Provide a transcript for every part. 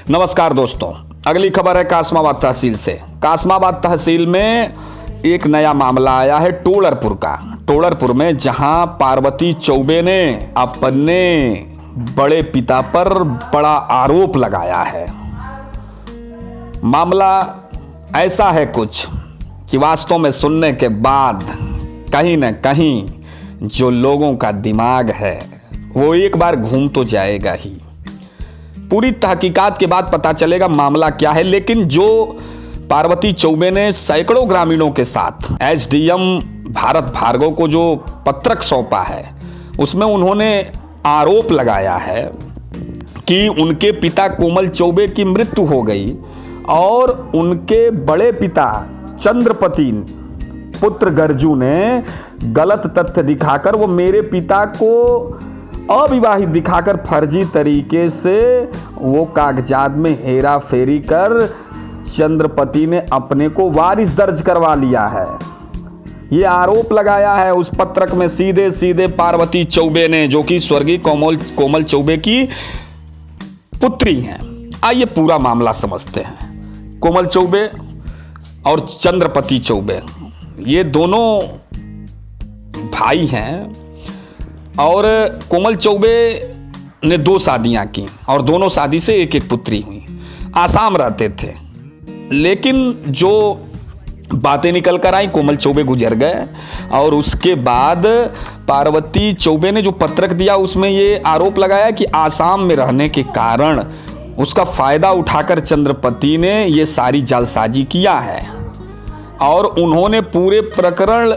नमस्कार दोस्तों, अगली खबर है कासमाबाद तहसील से। कासमाबाद तहसील में एक नया मामला आया है टोड़रपुर का। टोड़रपुर में जहां पार्वती चौबे ने अपने बड़े पिता पर बड़ा आरोप लगाया है। मामला ऐसा है कुछ कि वास्तव में सुनने के बाद कहीं न कहीं जो लोगों का दिमाग है वो एक बार घूम तो जाएगा ही। पूरी तहकीकात के बाद पता चलेगा मामला क्या है। लेकिन जो पार्वती चौबे ने सैकड़ों ग्रामीणों के साथ एसडीएम भारत भार्गव को जो पत्रक सौंपा है उसमें उन्होंने आरोप लगाया है कि उनके पिता कोमल चौबे की मृत्यु हो गई और उनके बड़े पिता चंद्रपति पुत्र गरजू ने गलत तथ्य दिखाकर वो मेरे पिता को अविवाहित दिखाकर फर्जी तरीके से वो कागजात में हेरा फेरी कर चंद्रपति ने अपने को वारिस दर्ज करवा लिया है। ये आरोप लगाया है उस पत्रक में सीधे सीधे पार्वती चौबे ने, जो कि स्वर्गीय कोमल चौबे की पुत्री हैं। आइए पूरा मामला समझते हैं। कोमल चौबे और चंद्रपति चौबे ये दोनों भाई हैं और कोमल चौबे ने 2 शादियां की और दोनों शादी से एक एक पुत्री हुई। आसाम रहते थे, लेकिन जो बातें निकल कर आई कोमल चौबे गुजर गए और उसके बाद पार्वती चौबे ने जो पत्रक दिया उसमें ये आरोप लगाया कि आसाम में रहने के कारण उसका फायदा उठाकर चंद्रपति ने ये सारी जालसाजी किया है और उन्होंने पूरे प्रकरण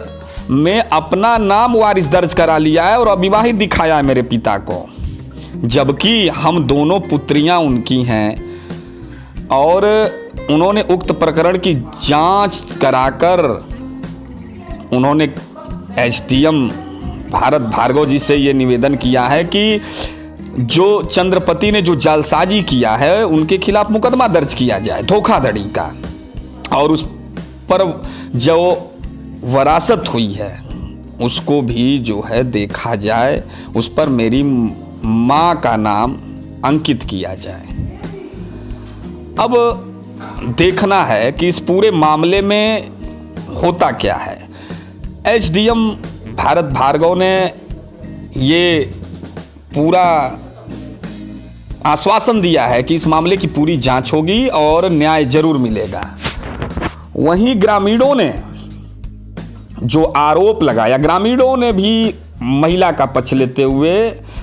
में अपना नाम वारिस दर्ज करा लिया है और अविवाहित दिखाया है मेरे पिता को, जबकि हम दोनों पुत्रियां उनकी हैं और उन्होंने उक्त प्रकरण की जांच कराकर उन्होंने एसडीएम भारत भार्गव जी से ये निवेदन किया है कि जो चंद्रपति ने जो जालसाजी किया है उनके खिलाफ मुकदमा दर्ज किया जाए धोखाधड़ी का, और उस पर जो वरासत हुई है उसको भी जो है देखा जाए, उस पर मेरी माँ का नाम अंकित किया जाए। अब देखना है कि इस पूरे मामले में होता क्या है। एसडीएम भारत भार्गव ने ये पूरा आश्वासन दिया है कि इस मामले की पूरी जांच होगी और न्याय जरूर मिलेगा। वहीं ग्रामीणों ने जो आरोप लगाया, ग्रामीणों ने भी महिला का पक्ष लेते हुए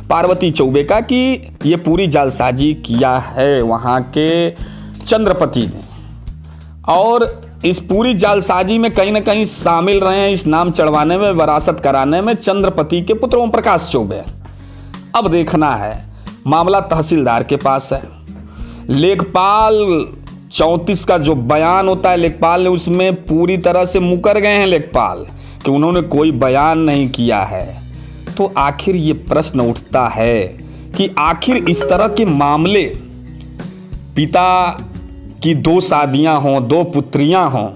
पार्वती चौबे का कि ये पूरी जालसाजी किया है वहाँ के चंद्रपति ने और इस पूरी जालसाजी में कहीं ना कहीं शामिल रहे हैं, इस नाम चढ़वाने में, वरासत कराने में चंद्रपति के पुत्र ओम प्रकाश चौबे। अब देखना है, मामला तहसीलदार के पास है। लेखपाल 34 का जो बयान होता है लेखपाल ने, उसमें पूरी तरह से मुकर गए हैं लेखपाल कि उन्होंने कोई बयान नहीं किया है। तो आखिर ये प्रश्न उठता है कि आखिर इस तरह के मामले, पिता की 2 शादियां हों, 2 पुत्रियां हों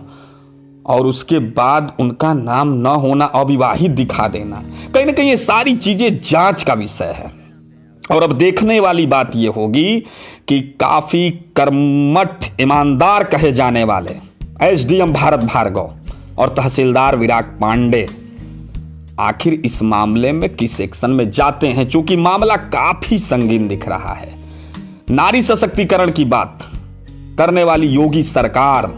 और उसके बाद उनका नाम न होना, अविवाहित दिखा देना, कहीं ना कहीं ये सारी चीजें जांच का विषय है। और अब देखने वाली बात यह होगी कि काफी कर्मठ ईमानदार कहे जाने वाले एसडीएम भारत भार्गव और तहसीलदार विराट पांडे आखिर इस मामले में किस सेक्शन में जाते हैं, क्योंकि मामला काफी संगीन दिख रहा है। नारी सशक्तिकरण की बात करने वाली योगी सरकार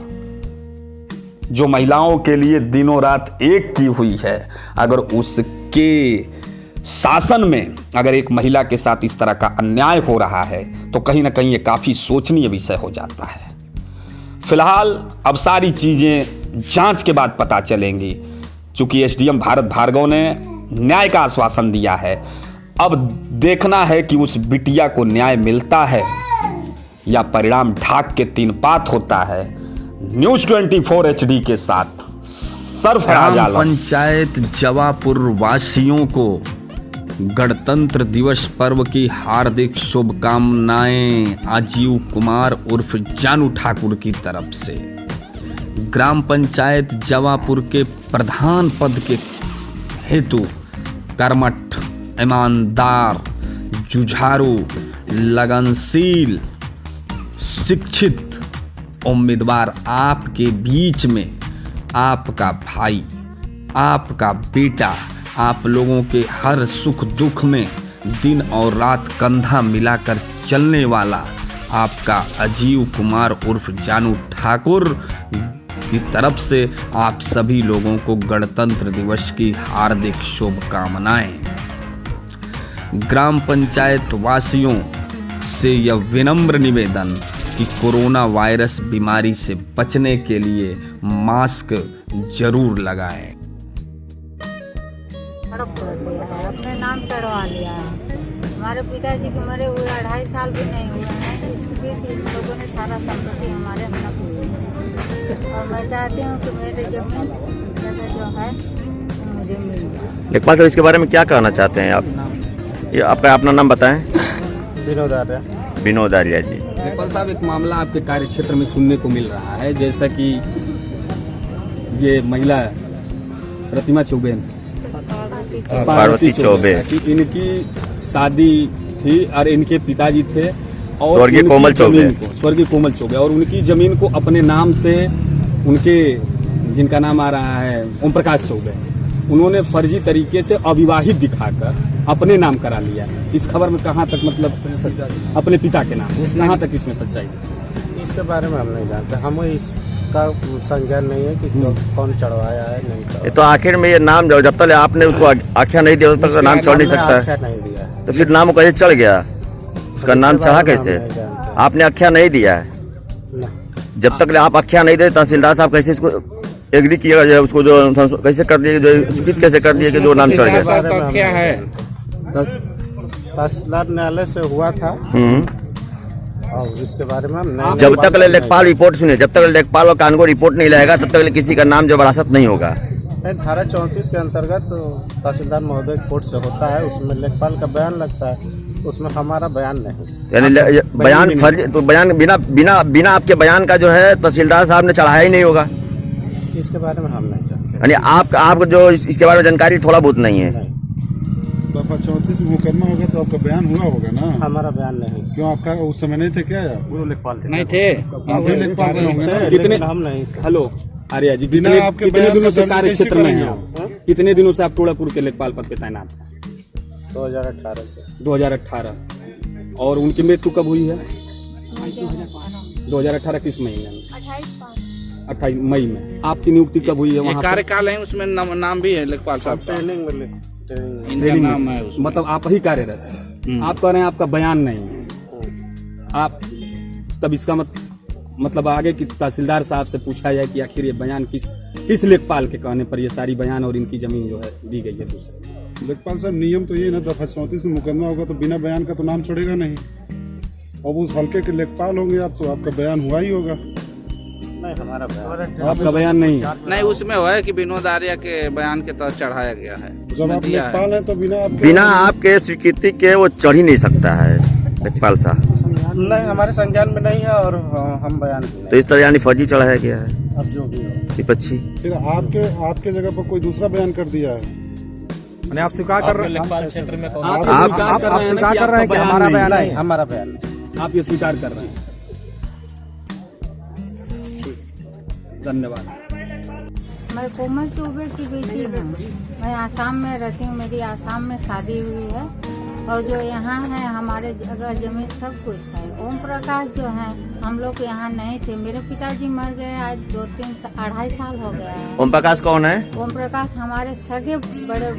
जो महिलाओं के लिए दिनों रात एक की हुई है, अगर उसके शासन में अगर एक महिला के साथ इस तरह का अन्याय हो रहा है तो कहीं ना कहीं ये काफी सोचनीय विषय हो जाता है। फिलहाल अब सारी चीजें जांच के बाद पता चलेंगी, चूंकि एसडीएम भारत भार्गव ने न्याय का आश्वासन दिया है। अब देखना है कि उस बिटिया को न्याय मिलता है या परिणाम ढाक के 3 पात होता है। न्यूज़ 24 HD के साथ सरफराज आलम। पंचायत जवापुर वासियों को गणतंत्र दिवस पर्व की हार्दिक शुभकामनाएं अजीव कुमार उर्फ जानू ठाकुर की तरफ से। ग्राम पंचायत जवापुर के प्रधान पद के हेतु कर्मठ, ईमानदार, जुझारू, लगनशील, शिक्षित उम्मीदवार आपके बीच में, आपका भाई, आपका बेटा, आप लोगों के हर सुख दुख में दिन और रात कंधा मिलाकर चलने वाला आपका अजीव कुमार उर्फ जानू ठाकुर की तरफ से आप सभी लोगों को गणतंत्र दिवस की हार्दिक शुभकामनाएं। ग्राम पंचायत वासियों से यह विनम्र निवेदन कि कोरोना वायरस बीमारी से बचने के लिए मास्क जरूर लगाएं। अपने नाम चढ़वा लिया है। हमारे पिताजी को मरे हुए 2.5 साल भी नहीं हुए हैं। इसके बीच इन लोगों ने सारा संपत्ति हमारे हड़प ली और मैं चाहती हूँ कि मेरे जमीन जगह जो है मुझे मिल जाए। लेखपाल साहब, इसके बारे में क्या कहना चाहते हैं आप? ये आपका अपना नाम बताएं। विनोद आर्य। विनोद आर्य जी। लेखपाल साहब, एक मामला आपके कार्य क्षेत्र में सुनने को मिल रहा है, जैसा कि ये महिला प्रतिमा चौबे, पार्वती चौबे, इनकी शादी थी और इनके पिताजी थे और स्वर्गीय कोमल चौबे, स्वर्गीय कोमल चौबे, और उनकी जमीन को अपने नाम से उनके जिनका नाम आ रहा है ओम प्रकाश चौबे, उन्होंने फर्जी तरीके से अविवाहित दिखाकर अपने नाम करा लिया। इस खबर में कहाँ तक मतलब अपने पिता के नाम से कहाँ तक इसमें सच्चाई? इसके बारे में हम नहीं जानते, हमें इसका संज्ञान नहीं है कि कौन चढ़वाया है नहीं चढ़वाया। ये तो आखिर में ये नाम जब तक आपने उसको आख्या नहीं दिया तब तक नाम चढ़ नहीं सकता है। नहीं दिया है तो फिर नाम कैसे चढ़ गया? उसका नाम चाहा कैसे? आपने आख्या नहीं दिया है। जब तक आप आख्या नहीं दे, तहसीलदार साहब कैसे इसको एग्री किया जाए, उसको जो कैसे कर दिए, जो स्वीकृत कैसे कर दिए कि जो नाम चढ़ गया? क्या है तहसीलदार न्यायालय से हुआ था और इसके बारे में हम नहीं। जब तक लेखपाल रिपोर्ट सुने, जब तक लेखपाल और कानून रिपोर्ट नहीं लाएगा तब तक किसी का नाम जो वरासत नहीं होगा। धारा 34 के अंतर्गत तहसीलदार महोदय कोर्ट से होता है, उसमें लेखपाल का बयान लगता है, उसमें हमारा बयान नहीं। यानी बयान फर्ज, तो बयान बिना आपके बयान का जो है तहसीलदार साहब ने चढ़ाया ही नहीं होगा। इसके बारे में हम नहीं जानते। यानी आपको जो इसके बारे में जानकारी थोड़ा बहुत नहीं है। दफा 34 में मुकदमा होगा तो आपका बयान हुआ होगा ना? हमारा बयान नहीं। क्यों, आपका उस समय नहीं थे क्या? वो लेखपाल थे? नहीं थे, आप भी लेखपाल रहे होंगे ना? कितने हम नहीं। हेलो आर्या जी, बिना आपके कितने बयान दिनों का से दर्ज कार्य कैसे क्षेत्र में करेंगे हैं? कितने दिनों से आप टोड़ापुर के लेखपाल पद पे तैनात हैं? 2018 से। 2018। और उनकी मृत्यु कब हुई है? 2018 किस महीने में? 28 मई में। आपकी नियुक्ति कब हुई है वहाँ? कार्यकाल है, उसमें नाम भी है लेखपाल साहब का। ट्रेनिंग में इनका नाम है उसमें। मतलब आप ही कार्यरत हैं। आप कह रहे हैं आपका बयान नहीं है। आप तब इसका मतलब आगे की तहसीलदार साहब से पूछा जाए कि आखिर ये बयान किस लेखपाल के कहने पर ये सारी बयान और इनकी जमीन जो है दी गई है दूसरे? लेखपाल साहब, नियम तो ये ना, दफा 34 में मुकदमा होगा तो बिना बयान का तो नाम चढ़ेगा नहीं। अब उस हल्के के लेखपाल होंगे आप, तो आपका बयान हुआ ही होगा। नहीं, हमारा बयान। आपका बयान नहीं है? नहीं, उसमें हुआ है कि विनोद आर्य के बयान के तहत चढ़ाया गया है। जब आप लेखपाल हैं तो बिना आपके स्वीकृति के वो चढ़ ही नहीं सकता है लेखपाल साहब। नहीं, हमारे संज्ञान में नहीं है और हम बयान। तो इस तरह यानी फर्जी चढ़ाया गया है। अब जो भी हो विपक्षी फिर आपके जगह पर कोई दूसरा बयान कर दिया है। आप स्वीकार कर रहे हैं? लेखपाल क्षेत्र में आप स्वीकार कर रहे हैं कि हमारा बयान नहीं? हमारा बयान नहीं। आप ये स्वीकार कर रहे हैं? धन्यवाद। मैं कोमल चौबे की बेटी हूँ। मैं आसाम में रहती हूँ, मेरी आसाम में शादी हुई है और जो यहाँ है हमारे जगह जमीन सब कुछ है। ओम प्रकाश जो है हम लोग यहाँ नहीं थे, मेरे पिताजी मर गए आज 2-3-2.5 साल हो गया है। ओम प्रकाश कौन है? ओम प्रकाश हमारे सगे बड़े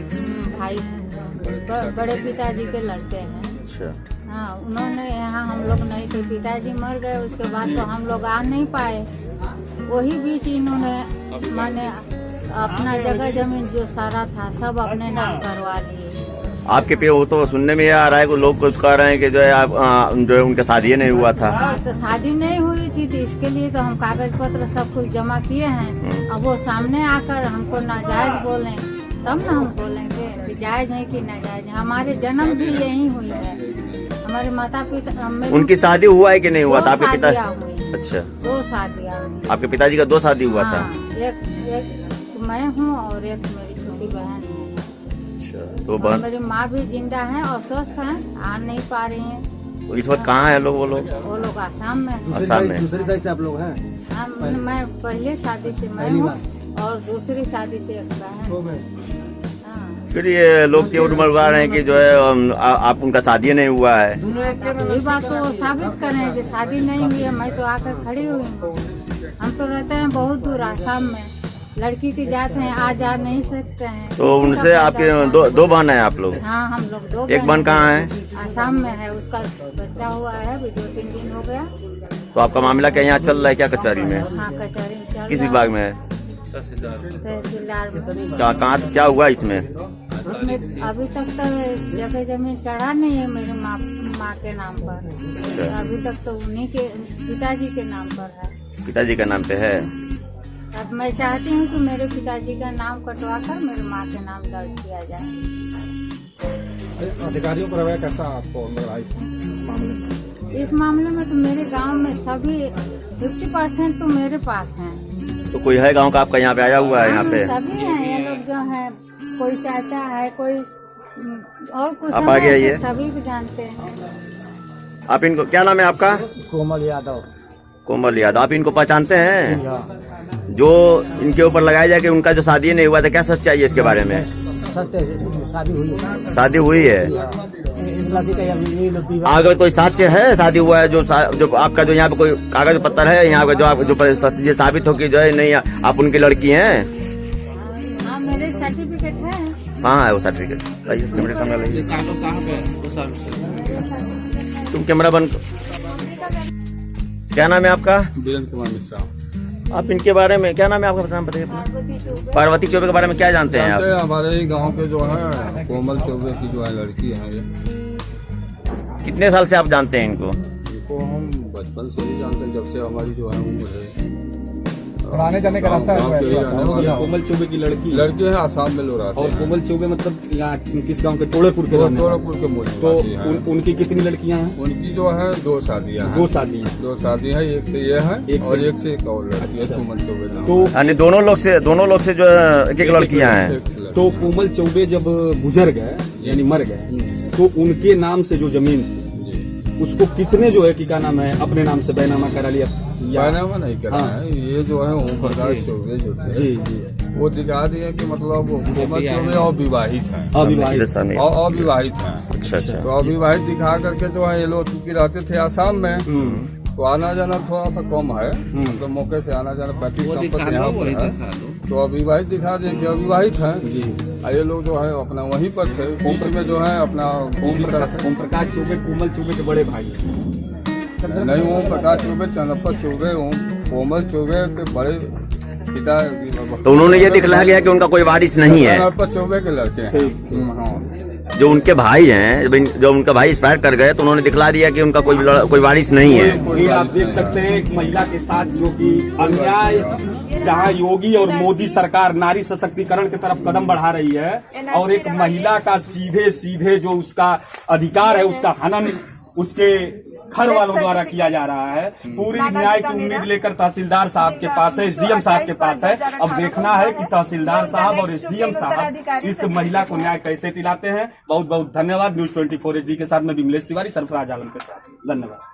भाई, बड़े पिताजी के लड़के हैं। अच्छा। हाँ, उन्होंने यहाँ हम लोग नहीं थे, पिताजी मर गए उसके बाद तो हम लोग आ नहीं पाए। वही बीच इन्होंने माने अपना जगह जमीन जो सारा था सब अपने नाम करवा लिए। आपके पे वो तो सुनने में आ रहा है कि लोग कुछ कह रहे हैं कि जो है आप जो है उनका शादी नहीं हुआ था। तो शादी नहीं हुई थी तो इसके लिए तो हम कागज पत्र सब कुछ जमा किए हैं। अब वो सामने आकर हमको नाजायज बोले तब ना हम बोलेंगे कि जायज है कि नाजायज। हमारे जन्म भी यही हुई है, हमारे माता पिता। उनकी शादी हुआ है कि नहीं हुआ था? आपके पिता? अच्छा, 2 शादियाँ हुई। आपके पिताजी का 2 शादी हुआ था? एक मैं हूँ और एक मेरी छोटी बहन है। अच्छा, तो और मेरी माँ भी जिंदा है और स्वस्थ है, आ नहीं पा रही है। इस वक्त कहाँ है लोग वो लोग? वो लोग आसाम में हैं। आसाम में। दूसरी साइड से आप लोग हैं? मैं पहले शादी से मैं हूँ और दूसरी शादी से एक बहन। हाँ। फिर ये लोग क्यों उड़ा रहे हैं कि जो है आप उनका शादी नहीं हुआ है? ये बात तो वो साबित कर रहे हैं कि शादी नहीं हुई है। मैं तो आकर खड़ी हुई हूँ। हम तो रहते हैं बहुत दूर आसाम में, लड़की की जात है, आ जा नहीं सकते हैं। तो उनसे आपके दो बहन है आप लोग? हाँ, हम लोग दो। एक बहन कहाँ है? आसाम में है, उसका बच्चा हुआ है अभी 2-3 दिन हो गया। तो आपका मामला क्या यहाँ चल रहा है क्या कचहरी में? हाँ, कचहरी में चल किस रहा विभाग में है? तहसीलदार में। कहाँ क्या हुआ इसमें? उसमें अभी तक तो जगह जमीन चढ़ा नहीं है मेरे माँ के नाम पर। अभी तक तो उन्हीं के पिताजी के नाम पर है। पिताजी का नाम पे है? अब मैं चाहती हूँ कि मेरे पिताजी का नाम कटवा कर मेरे माँ के नाम दर्ज किया जाए। अधिकारियों का रवैया कैसा आपको लग रहा है इस मामले में? इस मामले में तो मेरे गांव में सभी 50% तो मेरे पास हैं। तो कोई है गांव का आपका यहाँ पे आया हुआ है? यहाँ पे सभी हैं ये लोग जो हैं, कोई चाचा है, कोई और कुछ आप आगे आइए। सभी भी जानते हैं। आप इनको, क्या नाम है आपका? कोमल यादव। कोमल यादव। आप इनको पहचानते हैं? जो इनके ऊपर लगाया जाए कि उनका जो शादी नहीं हुआ था, क्या सच्चाई है इसके बारे में? सत्य है, शादी हुई है। शादी हुई है? अगर कोई साक्ष्य है शादी हुआ है, जो आपका जो यहाँ पे कोई कागज पत्तर है यहाँ पे जो आप जो साबित हो कि जो है नहीं आप उनकी लड़की हैं? हाँ, मेरे सर्टिफिकेट है। कहाँ है वो सर्टिफिकेट? लाइए कैमरे के सामने लाइए। कहाँ पे? तुम कैमरा बंद। क्या नाम है आपका? वीरेंद्र कुमार मिश्रा। आप इनके बारे में क्या नाम है आपका? नाम बताइए। पार्वती चौबे के बारे में क्या जानते हैं आप? हमारे ही गांव के जो है कोमल चौबे की जो है लड़की है ये। कितने साल से आप जानते हैं इनको? इनको हम बचपन से ही जानते हैं, जब से हमारी जो है उम्र है। आने जाने का रास्ता है। कोमल चौबे की लड़के हैं आसाम में लोग रहते हैं। और कोमल चौबे मतलब यहाँ किस गांव के? टोड़ेपुर के रहने वाले? टोड़ेपुर के मूल तो निवासी हैं। उनकी कितनी लड़कियां हैं? उनकी जो है 2 शादियां हैं। 2 शादियां। 2 शादी है, एक से ये है एक और से- एक से एक और लड़की है, सुमन चौबे नाम। तो यानी दोनों लोग से जो एक एक लड़कियां हैं। तो कोमल चौबे जब गुजर गए यानी मर गए, तो उनके नाम से जो जमीन थी उसको किसने जो है कि क्या नाम है अपने नाम से बैनामा करा लिया? बैनामा नहीं करा है, ये जो है ओम प्रकाश चौबे जो थे जी जी। वो दिखा दिए कि मतलब कोमल चौबे अविवाहित हैं। अविवाहित और अविवाहित हैं। अच्छा अच्छा। तो अविवाहित दिखा करके जो है ये लोग चूंकि रहते थे आसाम में, तो आना जाना थोड़ा सा कम है। तो मौके से आना जाना 35% यहाँ पर है। तो अविवाहित दिखा दें कि अविवाहित है। ये लोग जो है अपना वहीं पर थे, बीच में जो है अपना ओम प्रकाश चौबे कोमल चौबे के बड़े भाई हैं। नहीं, ओम प्रकाश चौबे चंद्रप्पा चौबे कोमल चौबे के बड़े पिता। तो उन्होंने ये दिखलाया गया कि उनका कोई वारिस नहीं है? चंद्रप्पा चौबे के लड़के हैं। हाँ। जो उनके भाई हैं, जो उनका भाई एक्सपायर कर गए, तो उन्होंने दिखला दिया कि उनका कोई वारिस नहीं है। ये आप देख सकते हैं एक महिला के साथ जो कि अन्याय, जहां योगी और मोदी सरकार नारी सशक्तिकरण की तरफ कदम बढ़ा रही है और एक महिला का सीधे सीधे जो उसका अधिकार है उसका हनन उसके घर वालों द्वारा किया जा रहा है। पूरी न्याय की उम्मीद लेकर तहसीलदार साहब के पास है, एसडीएम साहब के पास है। अब देखना है कि तहसीलदार साहब और एसडीएम साहब इस महिला को न्याय कैसे दिलाते हैं। बहुत बहुत धन्यवाद। न्यूज 24 HD के साथ मैं विमलेश तिवारी, सरफराज आलम के साथ। धन्यवाद।